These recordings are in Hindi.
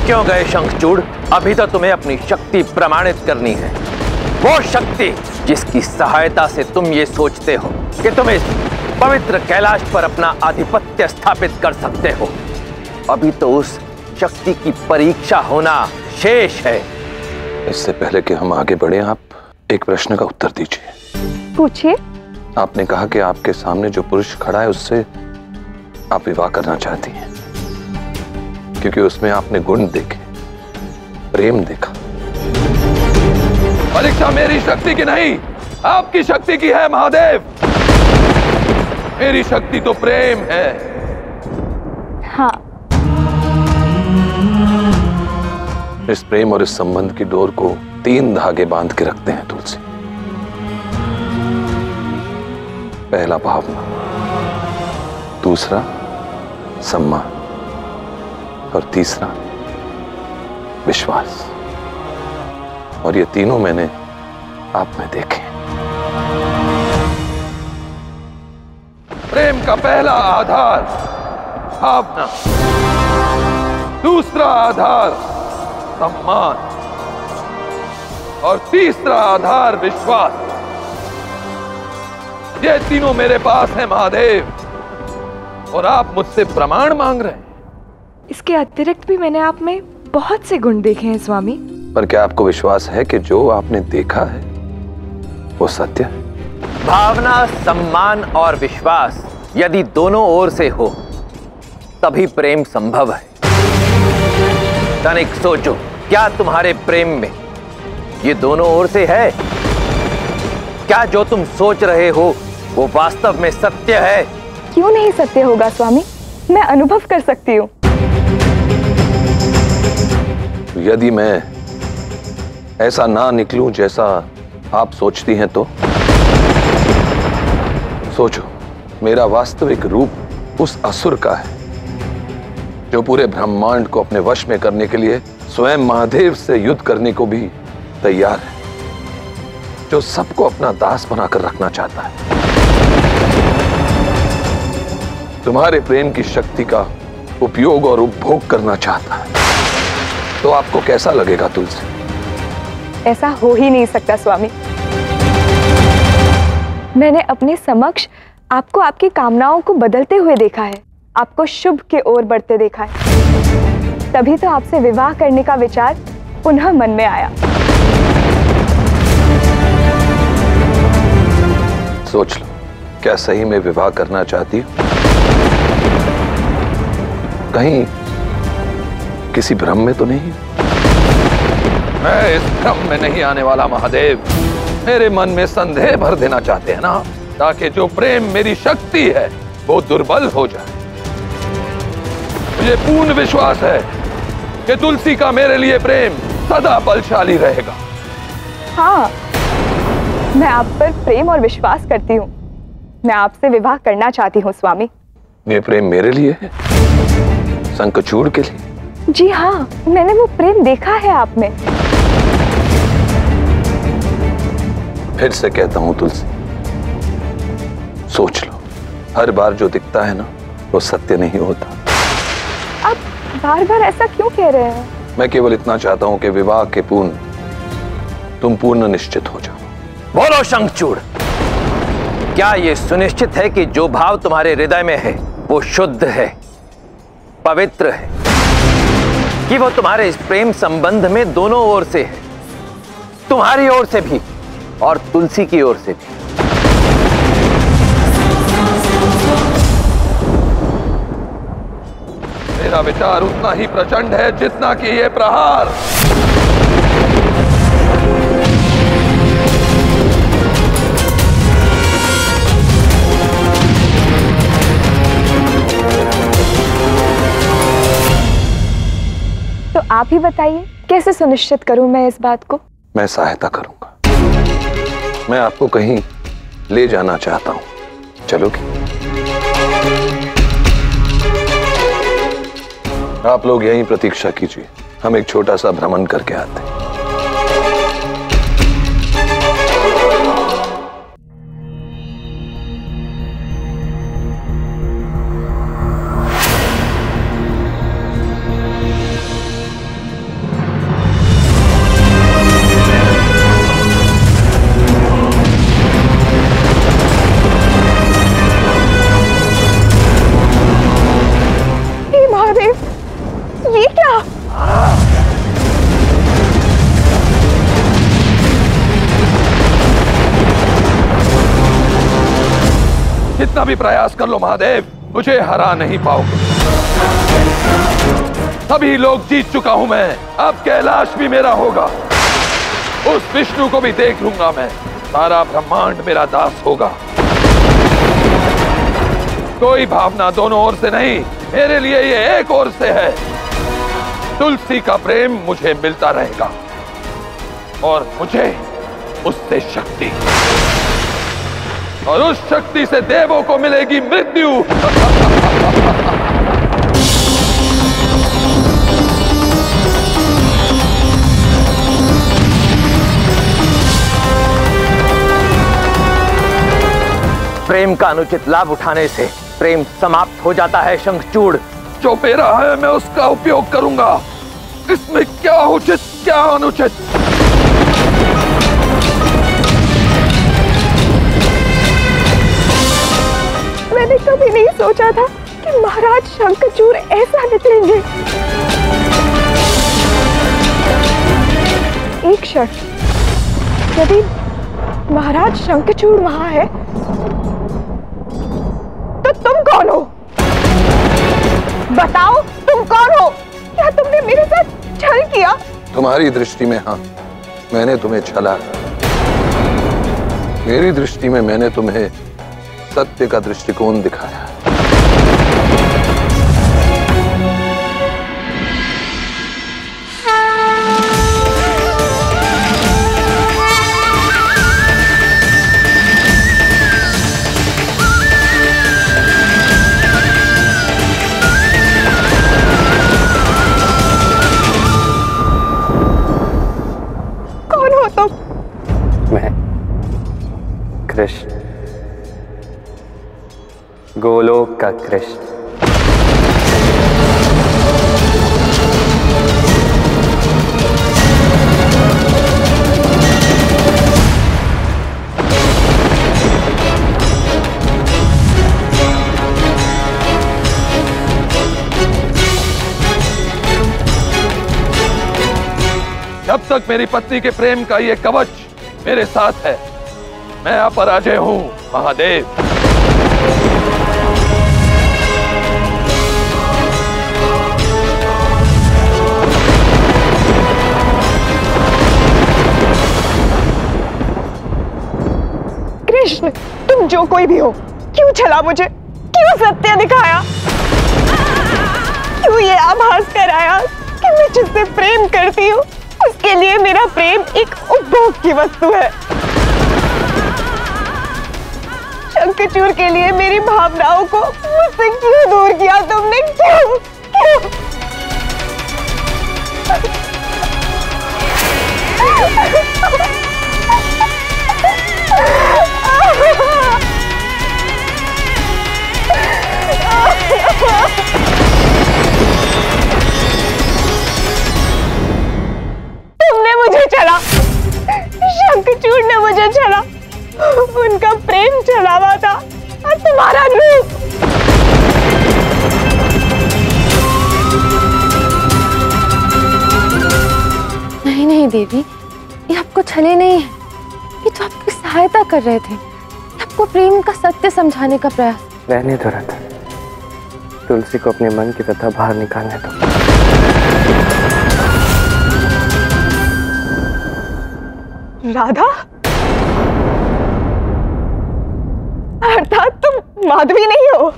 क्यों गए शंखचूड़? अभी तो तुम्हें अपनी शक्ति प्रमाणित करनी है, वो शक्ति जिसकी सहायता से तुम ये सोचते हो कि तुम इस पवित्र कैलाश पर अपना आधिपत्य स्थापित कर सकते हो। अभी तो उस शक्ति की परीक्षा होना शेष है। इससे पहले कि हम आगे बढ़े, आप एक प्रश्न का उत्तर दीजिए। पूछिए। आपने कहा कि आपके सामने जो पुरुष खड़ा है उससे आप विवाह करना चाहती हैं क्योंकि उसमें आपने गुण देखे, प्रेम देखा। परीक्षा मेरी शक्ति की नहीं, आपकी शक्ति की है महादेव। मेरी शक्ति तो प्रेम है। हाँ। इस प्रेम और इस संबंध की डोर को 3 धागे बांध के रखते हैं तुलसी। पहला भावना, दूसरा सम्मान और तीसरा विश्वास। और ये तीनों मैंने आप में देखे। प्रेम का पहला आधार भावना, दूसरा आधार सम्मान और तीसरा आधार विश्वास। ये तीनों मेरे पास है महादेव, और आप मुझसे प्रमाण मांग रहे हैं। इसके अतिरिक्त भी मैंने आप में बहुत से गुण देखे हैं स्वामी। पर क्या आपको विश्वास है कि जो आपने देखा है वो सत्य है? भावना, सम्मान और विश्वास यदि दोनों ओर से हो तभी प्रेम संभव है। तनिक सोचो, क्या तुम्हारे प्रेम में ये दोनों ओर से है? क्या जो तुम सोच रहे हो वो वास्तव में सत्य है? क्यों नहीं सत्य होगा स्वामी, मैं अनुभव कर सकती हूँ। यदि मैं ऐसा ना निकलूं जैसा आप सोचती हैं तो सोचो, मेरा वास्तविक रूप उस असुर का है जो पूरे ब्रह्मांड को अपने वश में करने के लिए स्वयं महादेव से युद्ध करने को भी तैयार है, जो सबको अपना दास बनाकर रखना चाहता है। तुम्हारे प्रेम की शक्ति का उपयोग और उपभोग करना चाहता है। तो आपको कैसा लगेगा तुलसी? ऐसा हो ही नहीं सकता स्वामी। मैंने अपने समक्ष आपको आपकी कामनाओं को बदलते हुए देखा है, आपको शुभ के ओर बढ़ते देखा है। तभी तो आपसे विवाह करने का विचार पुनः मन में आया। सोच लो, क्या सही में विवाह करना चाहती हो? कहीं किसी भ्रम में तो नहीं? मैं इस भ्रम में नहीं आने वाला महादेव। मेरे मन में संदेह भर देना चाहते हैं ना, ताकि जो प्रेम मेरी शक्ति है वो दुर्बल हो जाए। मुझे पूर्ण विश्वास है कि तुलसी का मेरे लिए प्रेम सदा बलशाली रहेगा। हाँ, मैं आप पर प्रेम और विश्वास करती हूँ। मैं आपसे विवाह करना चाहती हूँ स्वामी। ये प्रेम मेरे लिए है, शंखचूड़ के लिए? जी हाँ, मैंने वो प्रेम देखा है आप में। फिर से कहता हूं तुलसी, सोच लो, हर बार जो दिखता है ना वो सत्य नहीं होता। आप बार बार ऐसा क्यों कह रहे हैं? मैं केवल इतना चाहता हूं कि विवाह के तुम पूर्ण निश्चित हो जाओ। बोलो शंखचूड़, क्या ये सुनिश्चित है कि जो भाव तुम्हारे हृदय में है वो शुद्ध है, पवित्र है, कि वो तुम्हारे इस प्रेम संबंध में दोनों ओर से है, तुम्हारी ओर से भी और तुलसी की ओर से भी? मेरा विचार उतना ही प्रचंड है जितना कि ये प्रहार। तो आप ही बताइए, कैसे सुनिश्चित करूं मैं इस बात को? मैं सहायता करूंगा। मैं आपको कहीं ले जाना चाहता हूं, चलोगे? आप लोग यहीं प्रतीक्षा कीजिए, हम एक छोटा सा भ्रमण करके आते हैं। कितना भी प्रयास कर लो महादेव, मुझे हरा नहीं पाओगे। सभी लोग जीत चुका हूं मैं, अब कैलाश भी मेरा होगा। उस विष्णु को भी देख लूंगा मैं, सारा ब्रह्मांड मेरा दास होगा। कोई भावना दोनों ओर से नहीं, मेरे लिए ये एक ओर से है। तुलसी का प्रेम मुझे मिलता रहेगा और मुझे उससे शक्ति, और उस शक्ति से देवों को मिलेगी मृत्यु। प्रेम का अनुचित लाभ उठाने से प्रेम समाप्त हो जाता है शंखचूड़। जो मेरा है मैं उसका उपयोग करूंगा, इसमें क्या उचित क्या अनुचित। मैंने कभी नहीं सोचा था कि महाराज शंखचूड़ ऐसा निकलेंगे। एक शर्त, यदि महाराज शंखचूड़ वहां है तो तुम कौन हो? बताओ तुम कौन हो? क्या तुमने मेरे साथ छल किया? तुम्हारी दृष्टि में हाँ, मैंने तुम्हें छला। मेरी दृष्टि में मैंने तुम्हें सत्य का दृष्टिकोण दिखाया। कौन हो तुम? मैं कृष्ण, गोलोक का कृष्ण। जब तक मेरी पत्नी के प्रेम का ये कवच मेरे साथ है, मैं अपराजय हूं महादेव। कृष्ण, तुम जो कोई भी हो, क्यों छला मुझे? क्यों सत्य दिखाया? क्यों ये आभास कराया कि मैं जिससे प्रेम करती हूँ उसके लिए मेरा प्रेम एक उपभोग की वस्तु है? शंखचूड़ के लिए मेरी भावनाओं को मुझसे क्यों दूर किया तुमने? क्यों? क्यों? तुमने मुझे छला, शंखचूड़ ने मुझे छला, उनका प्रेम छला हुआ था और तुम्हारा रूप। नहीं नहीं देवी, ये आपको छले नहीं है, ये तो आपकी सहायता कर रहे थे, आपको प्रेम का सत्य समझाने का प्रयास। रहने दो राधा, तुलसी को अपने मन की व्यथा बाहर निकालने दो। राधा? अर्थात तुम माधवी नहीं हो?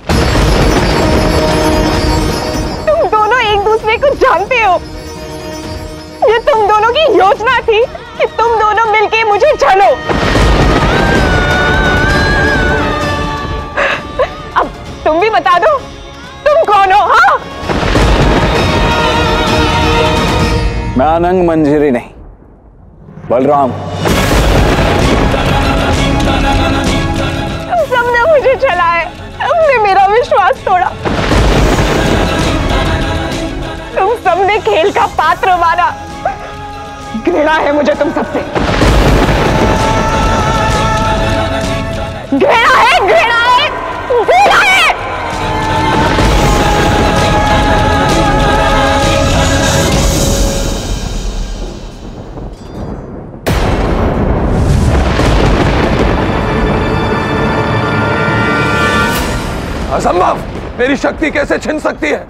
तुम दोनों एक दूसरे को जानते हो? ये तुम दोनों की योजना थी कि तुम दोनों मिलके मुझे छलो। अब तुम भी बता दो, तुम कौन हो? हाँ, मैं अनंग मंजरी नहीं, बलराम। तुम सबने मुझे छला है, तुमने मेरा विश्वास तोड़ा, तुम सबने खेल का पात्र माना। घृणा है मुझे तुम सबसे, घृणा है, घृणा है, घृणा है। असंभव! मेरी शक्ति कैसे छिन सकती है?